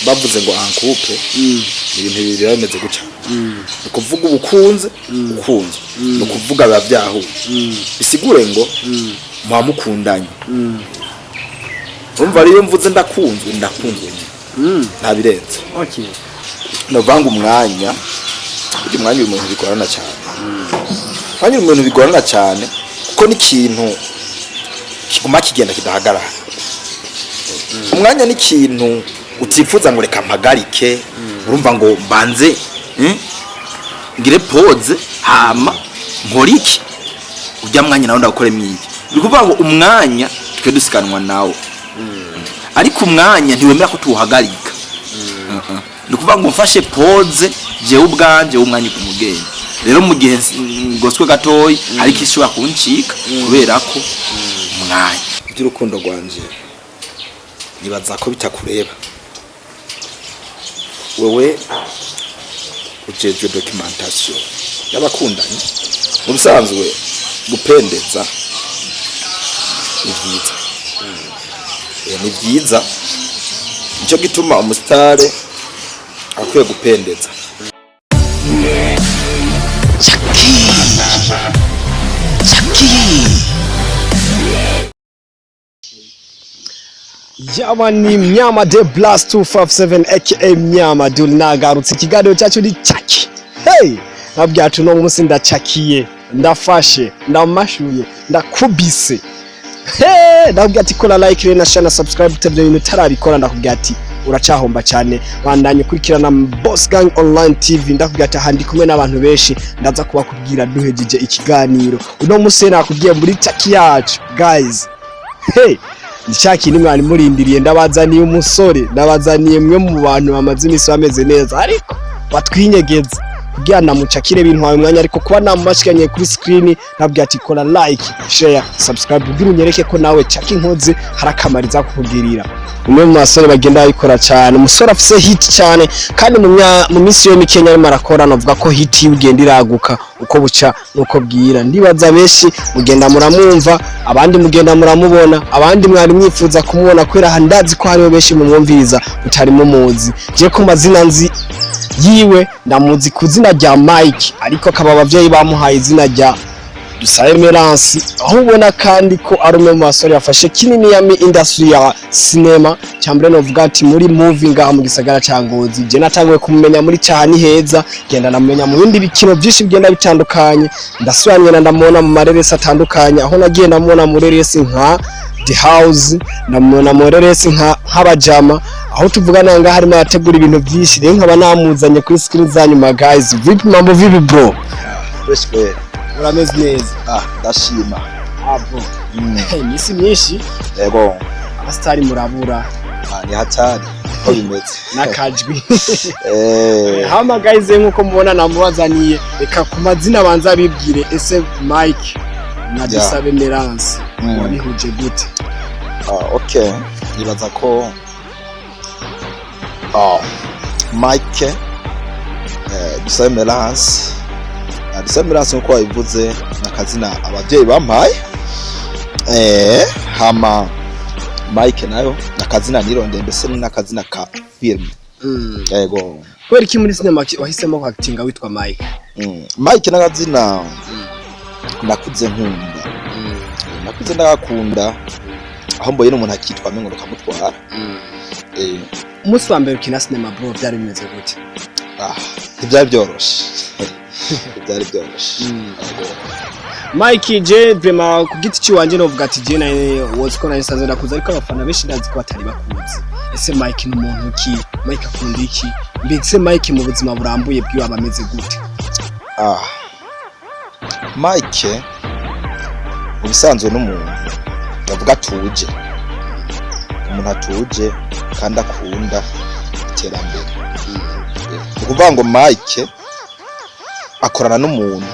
bavuze ngo ankupe ibintu bibiri bimeze guca ukuvuga ubukunze ukunze no kuvuga abavyaho bisigure ngo mwamukundanye umva ariyo mvuze ndakunzwe ntabirenze okay no vanga umwanya uri umuntu bigorana cyane kandi umuntu bigorana cyane kuko ni ikintu kiguma kigenda kidahagarara umwanya ni ikintu utifuza ngo reka mpagarike urumva ngo mbanze ngire pause hama nkoriki ujya mwanya nawe ndakore mwiki bikuvuga ngo umwanya twe dusikanwa nawo ariko umwanya ntiwemera ko tuhagarika ndikuvuga ngo mfashe pause je ubwanje umwanya kumugenge rero mu gihe ngoswe gatoyi ariko ishobora kuncika kubera ko umwanya by'urukundo rwanje nibaza ko bitakureba wewe ujeje documentation y'abakundanye mu bisanzwe gupendeza ni byiza nicyo gituma umusitare akwiye gupendeza Yaba ni Mnyama The Blast 257 aka Mnyama Dul nagarutse ikiganiro cyacu ni Chaki. Hey, nabyacu no munsi ndacakiye, ndafashe, ndamashuye, ndakubise. Hey, ndabwira ati kola like na share na subscribe tebye ibintu tarabikora ndakubwira ati uracahomba cyane bandanye kurikirana Boss Gang Online TV ndakubwira ati handi kumwe n'abantu benshi ndaza kubakubwira duhejeje ikiganiro. Uno munsi nakubwiye muri Chaki yacu guys. Hey, Nishaki nimwe ari murindiriye ndabazaniye umusore ndabazaniye mwe mu bantu bamaze imisi bameze neza ariko batwinyegeza kugira namucakire ibintu wawe mwanya ariko kuba namashikanye kuri screen nabwiye ati kora like share subscribe kugira unyereke ko nawe Chaki nkoze harakamariza kukugirira umwe mu basore bagenda bayikora cyane umusore afise hit cyane kandi mu misi yo Kenya ari marakora navuga ko hit ugenda iraguka uko buca nuko bwira ndibaza benshi mugenda muramwumva abandi mugenda muramubona abandi mwari mwifuza kumubona kwera handazi ko hariho benshi mu mwumviriza utarimo muzi je ko mazina nzi yiwe ndamuzi kuzina rya Mike ariko akaba abavyeyi bamuhaye izina rya Dusabe Meransi aho ubona kandi ko ari umwe mu basore yafashe kinini ya industry ya cinema cyambere no vuga ati muri movie ngaha mu gisagara ca Ngozi je natangwe kumumenya muri cyane heza genda namenya mu bindi bikino byinshi bigenda bitandukanye ndasubanye na ndamubona mu mareresi atandukanye aho nagiye ndamubona mu reresi nka The House ndamubona mu reresi nk'abajama aho tuvugana ngaha harimo yategura ibintu byinshi rero nkaba namuzanye kuri screen zanyuma guys vipi mambo vipi bro respect urameze neza ndashima abo imisi myinshi yego abastari murabura ni hatari ko bimeze nakajwi hama guys nkuko mubona namubazaniye reka ku mazina banza bibwire ese Mike na Dusabe Meransi wabihuje gute okay nibaza ko Mike Dusabe Meransi Dusabe Meransi nkuko wabivuze nakazina abavyeyi bampaye hama Mike nayo nakazina nironde mbese nakazina ka film yego kweri ki muri cinema wahisemo ko actinga witwa Mike Mike nakazina nakuze nkunda nakuze ndakunda aho mboye n'umuntu akitwa mengo rukamutwara umunsi wa mbere ukina cinema bro byari bimeze gute ibyari byoroshe byari byoroshe Mike je bema ku giti ciwanje no vuga ati je naye woziko na insanze ndakuza ariko abafana benshi ndazi ko batari bakuzi ese Mike ni umuntu ki Mike akunda iki mbese Mike mu buzima burambuye bwiwe abameze gute Mike ubisanzwe n'umuntu bavuga tuje umuntu atuje kandi akunda iterambere ukuvuga ngo Mike akorana n'umuntu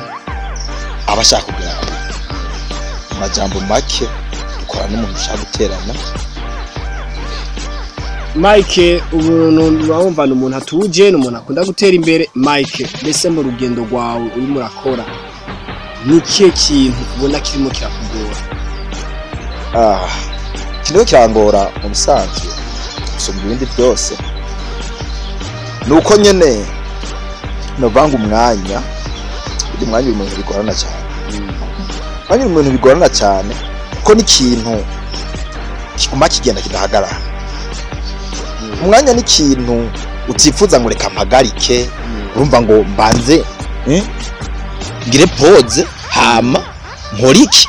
abashaka kugira amajambo make dukorana n'umuntu ushaka guterana Mike ubuntu urumva umuntu atuje n'umuntu akunda gutera imbere Mike mbese mu rugendo rwawe uri murakora nikiye kintu ubona kirimo kirakugora kino kirangora mu bisanzwe gusoma ibindi byose nuko nyene novanga umwanya uri mwanya uri mu bintu bigorana cyane mwanya uri mu bintu bigorana cyane kuko ni ikintu kiguma kigenda kidahagarara umwanya ni ikintu utifuza ngo reka mpagarike urumva ngo mbanze ngire pause hama nkoriki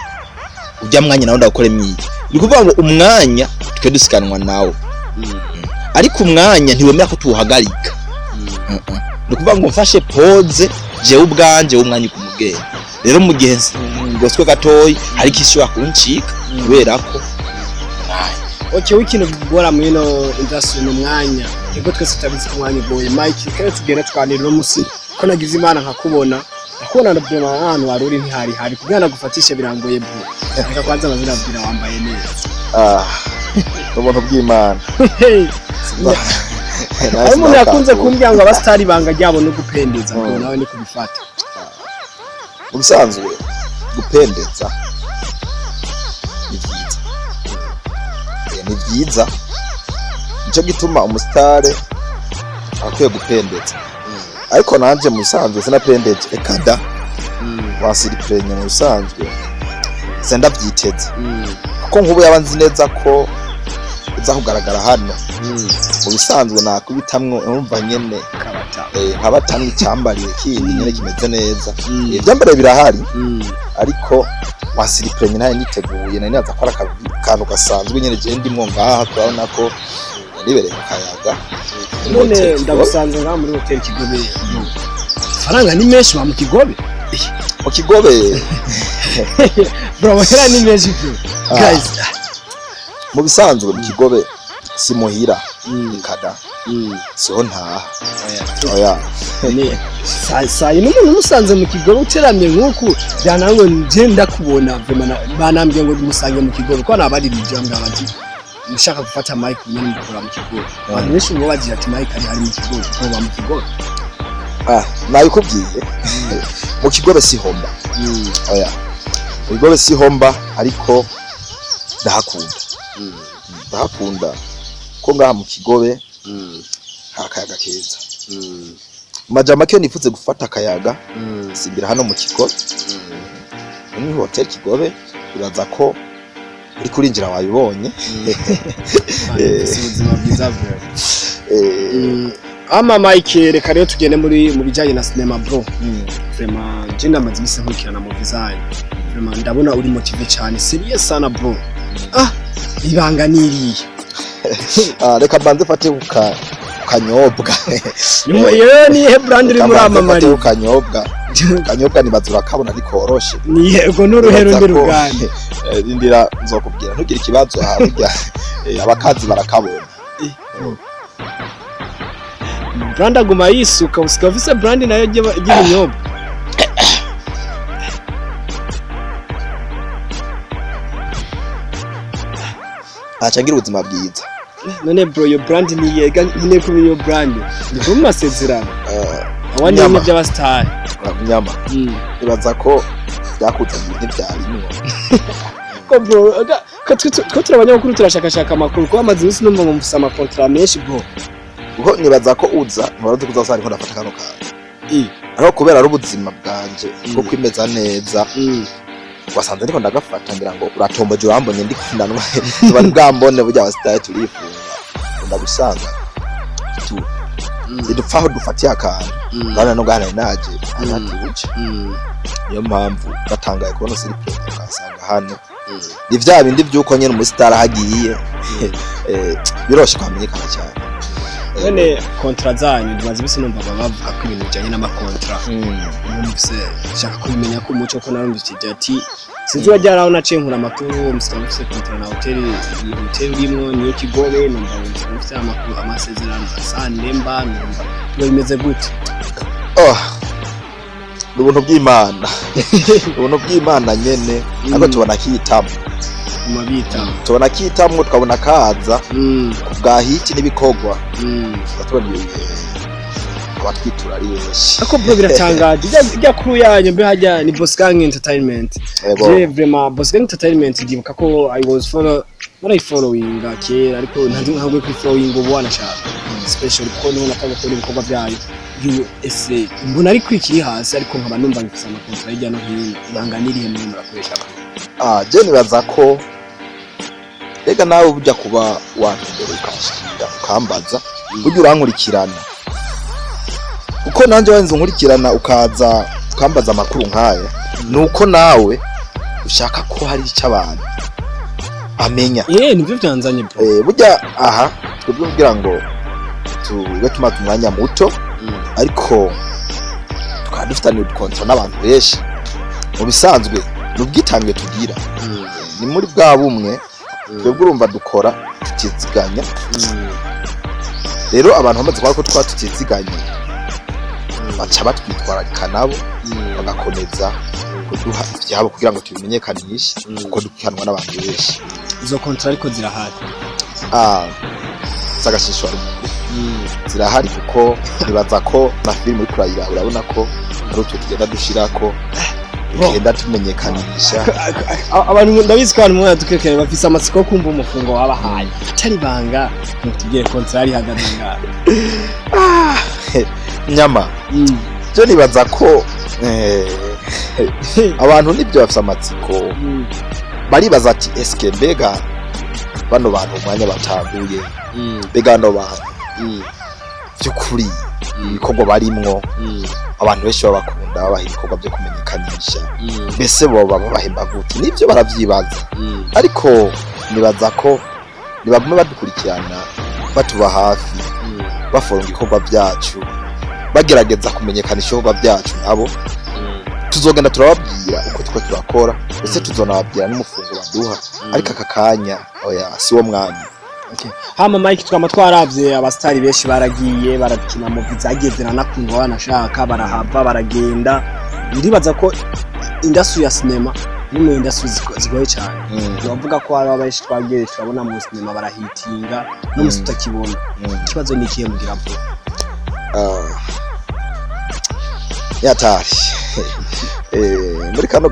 ujya mwanya nawe ndakore mwiki ni kuvuga ngo umwanya twe dusiganwa nawo ariko umwanya ntiwemera ko tuwuhagarika ni kuvuga ngo mfashe pause jewe ubwanje umwanya kumugenda rero mu gihe ngoswe gatoyi hari kishobora kuncika kubera ko okay w'ikintu gukora mwino industry no mwanya ego twese tutabizi ko mwanya goye Mike kare tugenda twanirira musi ko nagize imana nkakubona nakubona na byo ahantu waruri ntihari kugira gufatisha birangoye bwo reka kwanza bazira bwira wambaye neza ubuntu bw'Imana hari umuntu yakunze kumbwira ngo abastari banga ryabo no gupendeza ngo nawe ni kubifata ubusanzwe gupendeza ni byiza nicyo gituma umusitare akwiye gupendeza ariko nanje mu bisanzwe sinapendeje ekada wasiriprenya mu bisanzwe senda byiteze kuko nk'ubu yabanzi neza ko uza kugaragara hano mu bisanzwe nakubitamwo urumva nyene nkabatamwe icyambariye kindi nyene kimeze neza ibyambare birahari ariko wasiriprenya naye niteguye nari naza akora akantu gasanzwe nyene je ndimo ngaha turabona ko nibereye mu kayaga none ndagusanze ngaha muri hotel Kigobe faranga ni menshi mu Kigobe mu Kigobe bro bahera ni menshi bro guys mu bisanzwe mu Kigobe si muhira ikada siho ntaha oya ni sai n'umuntu musanze mu Kigobe uteramye nk'uku byanango nje ndakubona banambye ngo musange mu Kigobe ko nabari bijanga bati mushaka gufata Mike nyine mukora mu Kigobe abantu benshi ngo bagira ati Mike ari mu Kigobe ko ba mu Kigobe nabikubwiye mu Kigobe si homba oya mu Kigobe si homba ariko ndahakunda ko ngaha mu Kigobe akayaga keza majama ke nifuze gufata akayaga simbira hano mu Kigobe ni hotel Kigobe uraza ko uri kurinjira wabibonye ubuzima bwiza bwo ama Mike reka rero tugende mu bijanye na cinema bro vraiment je ndamaze bise nkurikirana mu design vraiment ndabona uri motive cyane serious sana bro ibanga niriye reka banze fate kanyobwa yewe ni he brand uri muri amamari kanyobwa ni bazura kabona rikoroshe ni yego n'uruhero ndi rugande indira nzokubwira ntugire ikibazo ahabya abakazi barakabona brand aguma yisuka usika ufise brand nayo gibinyobwa achangira ubuzima bwiza none bro yo brand ni yega nyine ko yo brand ni mu masezerano awandi ni by'abastari nyama ibaza ko byakuza ibintu byarimo ko bro ko turabanyakuru turashakashaka amakuru ko amazi n'isi numva mu mfisa contrat menshi bro uko nibaza ko uza ntwara kuzasara ko ndafata kano kaje aho kubera ari ubuzima bwanje bwo kwimeza neza wasanze ariko ndagafata ngira ngo uratomboje urambonye ndikundanwa bari bwambone burya abastari turifunga ndagusanga tu idupfaho dufatiye akantu bana no gana naje anatuje niyo mpamvu batangaye kubona siripure kasanga hano ni vya bindi byuko nyene umustar hagiye biroshe kwamenyekana cyane none contrat zanyu bazi bise numva bavuga ko ibintu bijanye n'amakontra numvise shaka kumenya ko umuco ko narumvise ati sinzi wajyana aho naciye nkura amakuru musikafise contrat na hotel imwe niyo Kigobe numva musikafise amakuru amasezerano asanemba numva bimeze gute ubuntu bw'Imana nyene abo tubona kitamo mabita tubona kitamwe tukabona kaza kubwa hiki nibikogwa tubona abatwitura kwishura ari benshi ako bro biratangaje ijya kuru yanyu mbe hajya ni Boss Gang Entertainment je vraiment Boss Gang Entertainment ndibuka ko I was following kera ariko ntabwo kuri following ubu wanashaka special ko niho natanga ko ibikorwa byayo USA mbona ari kwikiri hasi ariko nkaba numva ngifisa amakontra y'ijya no hino ibanganiriye muri murakoresha je nibaza ko rega nawe bujya kuba wandere ukashira ukambaza ujye urankurikirana uko nanje wanze nkurikirana ukaza ukambaza amakuru nkaya nuko nawe ushaka ko hari icy'abantu amenya nivyo byanzanye bro burya aha twebwe kugira ngo tube tumata umwanya muto ariko tukadufitanye kontra n'abantu benshi mu bisanzwe n'ubwitange tugira ni muri bwa bumwe twebwe urumva dukora tutiziganya rero abantu bamaze kwa ko twatutiziganya baca batwitwararika nabo bagakomeza kuduha ibyabo kugira ngo tubimenyekanishe kuko dukihanwa n'abantu benshi izo kontra ariko zirahari zagashishwa zirahari kuko nibaza ko na film uri kurayira urabona ko ari utwo tugenda dushirako tugenda tumenyekanisha abantu ndabizi ko abantu tukekere bafise amatsiko kumva umufungo wabahaye atari banga mutugire kontra ari hagazanga nyama je nibaza ko abantu nibyo bafise amatsiko baribaza ati eske mbega bano bantu umwanya batambuye mbega bano bantu by'ukuri ibikorwa barimwo abantu benshi babakunda babaha ibikorwa byo kumenyekanisha mbese bo babahemba gute nibyo baravyibaza ariko nibaza ko nibagume badukurikirana batuba hafi baforonga ibikorwa byacu bagerageza kumenyekanisha ibikorwa byacu nabo tuzogenda turababwira uko tuko turakora ese tuzonababwira n'umufungo baduha ariko akakanya oya si wo mwanya hama Mike twama twaravye abastari benshi baragiye barakina mu bizagezera nakundwa banashaka barahava baragenda ndibaza ko industry ya cinema ni mu industry zigoye cyane bavuga ko ari abashi twagiye turabona mu cinema barahitinga no musutakibona ikibazo ni kiye mugira bwo yatari muri kano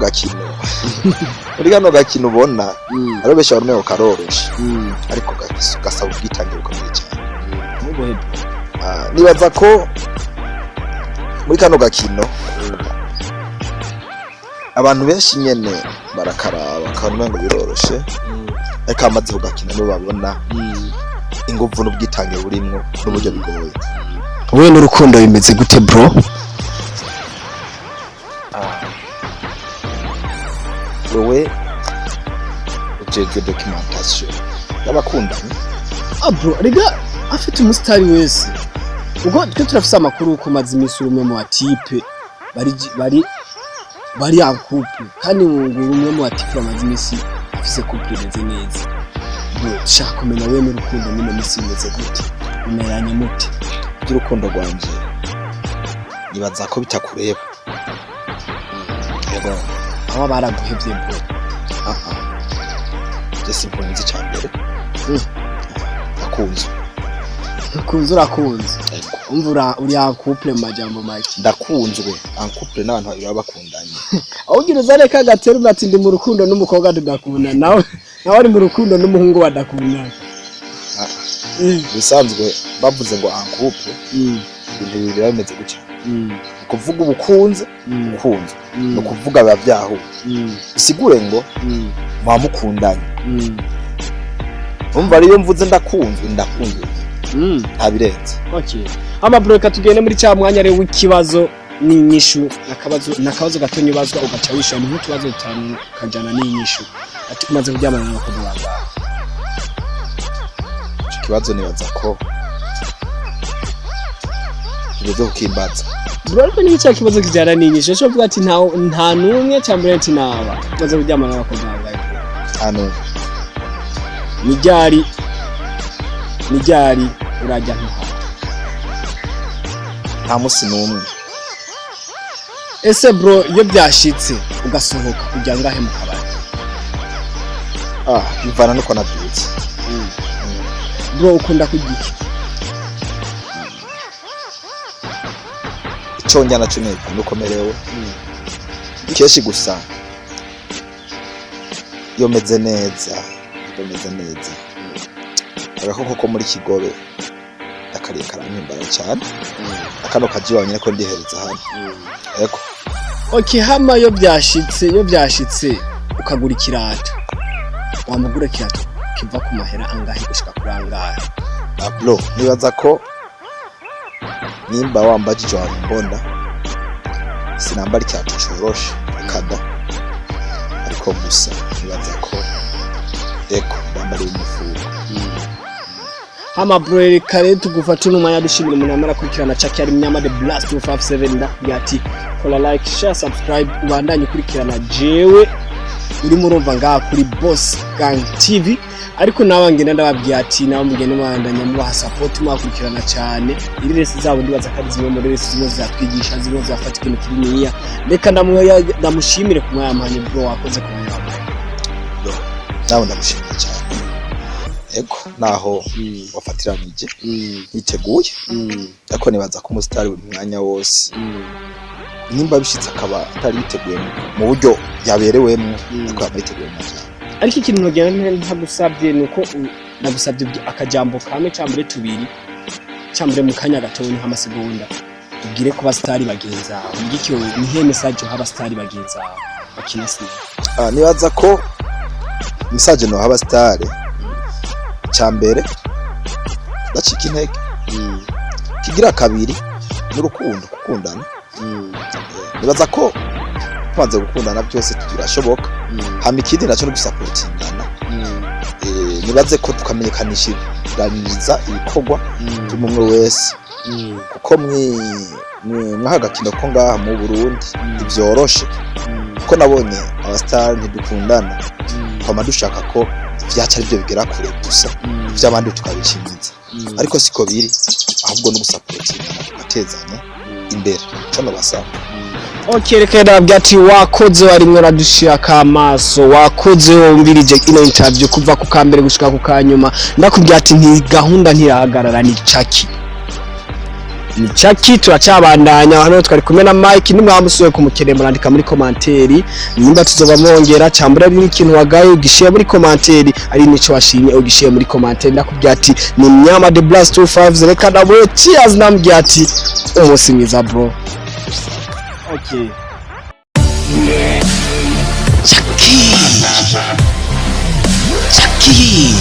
gakino ubona ari benshi barumwe karoroshe ariko gasaba ubwitange bukomeye cyane nibaza ko muri kano gakino abantu benshi nyene barakaraba kandi ngo biroroshe ariko amaze kugakina nibo babona ingufu n'ubwitange burimwo n'uburyo bigoye wowe n'urukundo bimeze gute bro wewe ujejwe documentation y'abakundanye bro rega afite umustari wese ubwo twe turafise amakuru ko mazi imisuru mu atipe bari en couple kandi nguru umwe mu atipe mazi imisi afise couple neze neza bro shaka kumenya wewe n'urukundo nyine misi imeze gute umeranye mute by'urukundo rwanje nibaza ko bitakureba yego aba baraguhevye bro Jesse mpunzi cyambere urakunze umvura uri en couple mu majambo make ndakunzwe en couple n'abantu babiri bakundanye aho ugira uzane kagatera umati ndi mu rukundo n'umukobwa tudakunda nawe ari mu rukundo n'umuhungu badakunda bisanzwe bavuze ngo en couple ibintu bibiri bimeze gutya kuvuga ubukunze ukunze no kuvuga abavyaho isigure ngo mwamukundanye umva ariyo mvuze ndakunzwe abirenze okay ama broka tugende muri cya mwanya rero w'ikibazo n'inyishu nakabazo gatonye bazwa ugaca wisha mu tubazo bitanu kajana n'inyishu ati kumaze kuryamana n'abakobwa bawe ikibazo nibaza ko bizo kukimbaza bro ni cya kibazo kijana n'inyishu cyo vuga ati nta numwe cyambere ati naba kumaze kuryamana n'abakobwa bawe hano nijari urajya nta musi numwe ese bro iyo byashitse ugasohoka kujya ngahe mu kabari bivana nuko nabyutse bro ukunda kugiki conjya naco nukomerewe keshi gusa yo meze neza agakoko ko muri Kigobe akariye karampimbara cyane akano kajiwanye ko ndihereza hano eko okay hama yo byashitse ukagura ikirato wamugura kirato kiva ku mahera angahe gushika kurangaye bro nibaza ko nimba wambajije wambonda sinambara ikirato coroshe kada ariko gusa nibaza ko eko bambara umufuko hama bro kare tugufata n'umanya dushimira umuntu amara kurikirana Chucky ari Mnyama The Blast 257 ndakubwati kola like share subscribe ubandanye kurikirana jewe uri murumva ngaha kuri Boss Gang TV ariko nabangena ndababwiye ati nawe mugende mwandanya mubaha support mwakurikirana cyane iri resi zabo ndibaza kandi zimwe muri resi zimwe zatwigisha zimwe zafata ikintu kiriniya reka ndamushimire kumwamanye bro wakoze kumwamanye nawe ndamushimira cyane ego naho wafatiranije yiteguye ariko nibaza ko umustar buri mwanya wose nimba bishitse akaba atari yiteguye mu buryo yaberewemo akaba yiteguye cyane ariko ikintu nogera ntagusabye nuko nagusabye akajambo kamwe cyambere tubiri cyambere mu kanya gatowe nk'amasegonda tubwire ko bastari bagenza ngicyo ni he message haba stari bagenza bakina sinema nibaza ko message no haba stari cyambere bacika intege kigira kabiri n'urukundo gukundana nibaza ko twanze gukundana byose tugirashoboka hama ikindi naco no gusapotingana nibaze ko tukamenyekanishiriza ibikorwa by'umwe wese kuko mwahagakino ko ngaha mu Burundi ibyoroshe kuko nabonye abastar ntidukundana kwama dushaka ko vyaca aribyo bigera kure gusa by'abandi tukabishimiza ariko siko biri ahubwo no gusapotingana tugatezanya imbere cyo basaba okay reka ndabwati wakoze warimwe radushira kamaso wakoze wumvirije ino interview kuva ku kambere gushika ku kanyuma ndakubwati nti gahunda ntirahagarara ni Chucky turacabandanya hano twari kumwe na Mike nimwamusuye kumukene murandika muri commentary nimba tuzoba mwongera cyambura b'ikintu wagaye ugishiye muri commentary ari nico washimye ugishiye muri commentary ndakubwati ni Mnyama The Blast 250 reka ndabwe cheers ndambyati umunsi mwiza bro okay Chucky